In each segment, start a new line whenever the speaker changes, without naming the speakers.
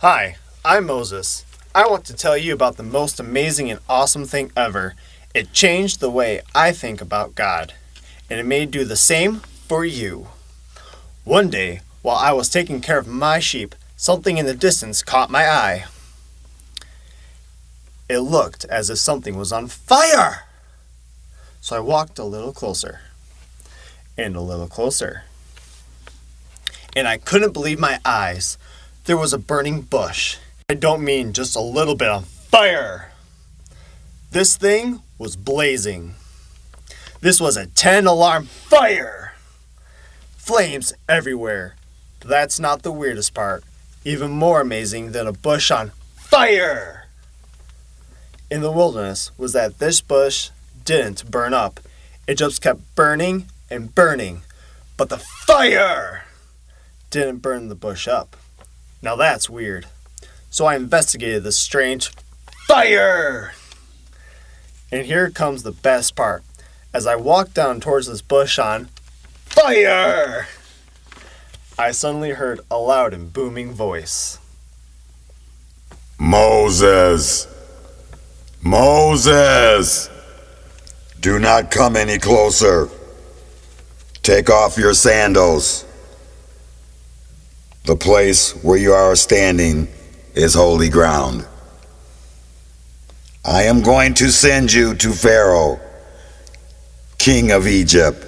Hi, I'm Moses. I want to tell you about the most amazing and awesome thing ever. It changed the way I think about God, and it may do the same for you. One day, while I was taking care of my sheep, something in the distance caught my eye. It looked as if something was on fire. So I walked a little closer, and a little closer. And I couldn't believe my eyes. There was a burning bush. I don't mean just a little bit of fire. This thing was blazing. This was a 10-alarm fire. Flames everywhere. But that's not the weirdest part. Even more amazing than a bush on fire in the wilderness was that this bush didn't burn up. It just kept burning and burning. But the fire didn't burn the bush up. Now that's weird. So I investigated this strange fire. And here comes the best part. As I walked down towards this bush on fire, I suddenly heard a loud and booming voice.
Moses! Moses! Do not come any closer. Take off your sandals. The place where you are standing is holy ground. I am going to send you to Pharaoh, king of Egypt,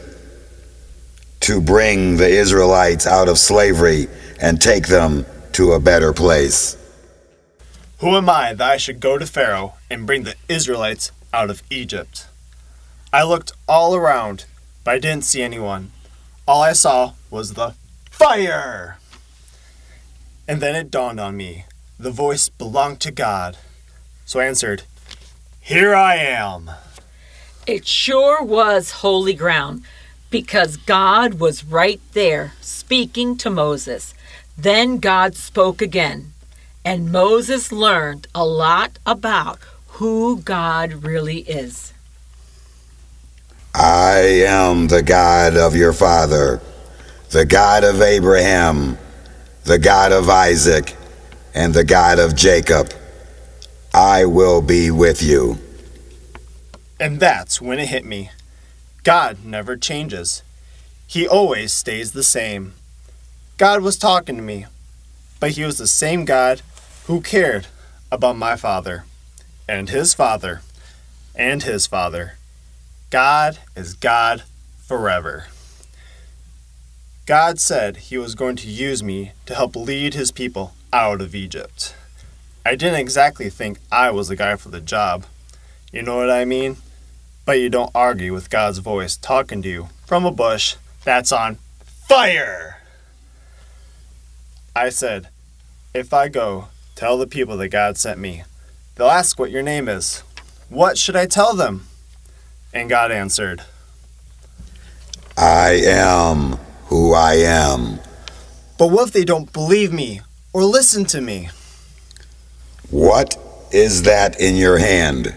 to bring the Israelites out of slavery and take them to a better place.
Who am I that I should go to Pharaoh and bring the Israelites out of Egypt? I looked all around, but I didn't see anyone. All I saw was the fire. And then it dawned on me. The voice belonged to God. So I answered, "Here I am."
It sure was holy ground because God was right there speaking to Moses. Then God spoke again, and Moses learned a lot about who God really is.
I am the God of your father, the God of Abraham, the God of Isaac, and the God of Jacob. I will be with you.
And that's when it hit me. God never changes. He always stays the same. God was talking to me, but he was the same God who cared about my father, and his father, and his father. God is God forever. God said he was going to use me to help lead his people out of Egypt. I didn't exactly think I was the guy for the job. You know what I mean? But you don't argue with God's voice talking to you from a bush that's on fire. I said, if I go, tell the people that God sent me. They'll ask what your name is. What should I tell them? And God answered,
I am who I am.
But what if they don't believe me or listen to me?
What is that in your hand?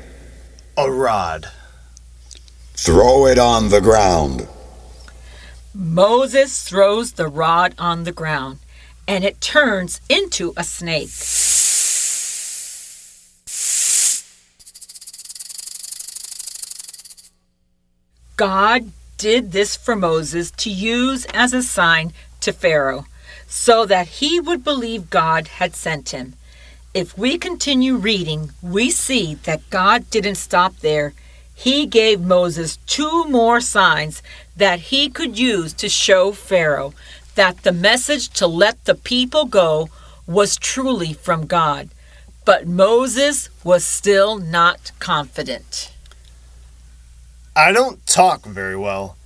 A rod.
Throw it on the ground.
Moses throws the rod on the ground, and it turns into a snake. God did this for Moses to use as a sign to Pharaoh, so that he would believe God had sent him. If we continue reading, we see that God didn't stop there. He gave Moses 2 more signs that he could use to show Pharaoh that the message to let the people go was truly from God. But Moses was still not confident.
I don't talk very well.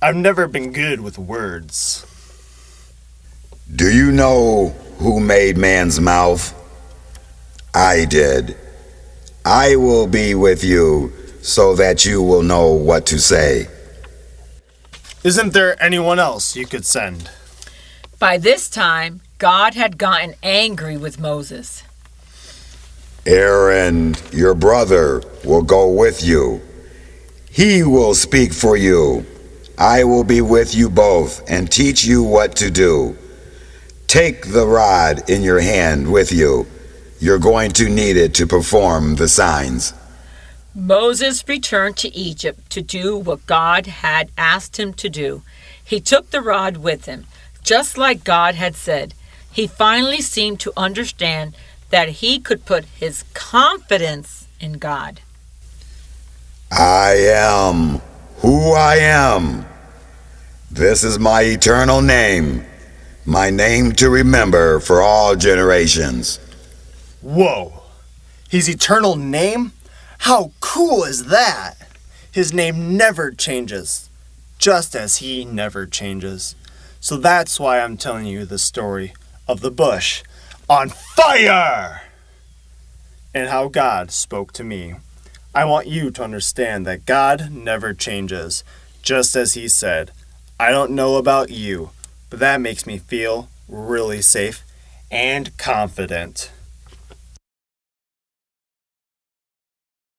I've never been good with words.
Do you know who made man's mouth? I did. I will be with you so that you will know what to say.
Isn't there anyone else you could send?
By this time, God had gotten angry with Moses.
Aaron, your brother, will go with you. He will speak for you. I will be with you both and teach you what to do. Take the rod in your hand with you. You're going to need it to perform the signs.
Moses returned to Egypt to do what God had asked him to do. He took the rod with him, just like God had said. He finally seemed to understand that he could put his confidence in God.
I am who I am. This is my eternal name, my name to remember for all generations.
Whoa! His eternal name? How cool is that? His name never changes, just as he never changes. So that's why I'm telling you the story of the bush on fire! And how God spoke to me. I want you to understand that God never changes, just as he said. I don't know about you, but that makes me feel really safe and confident.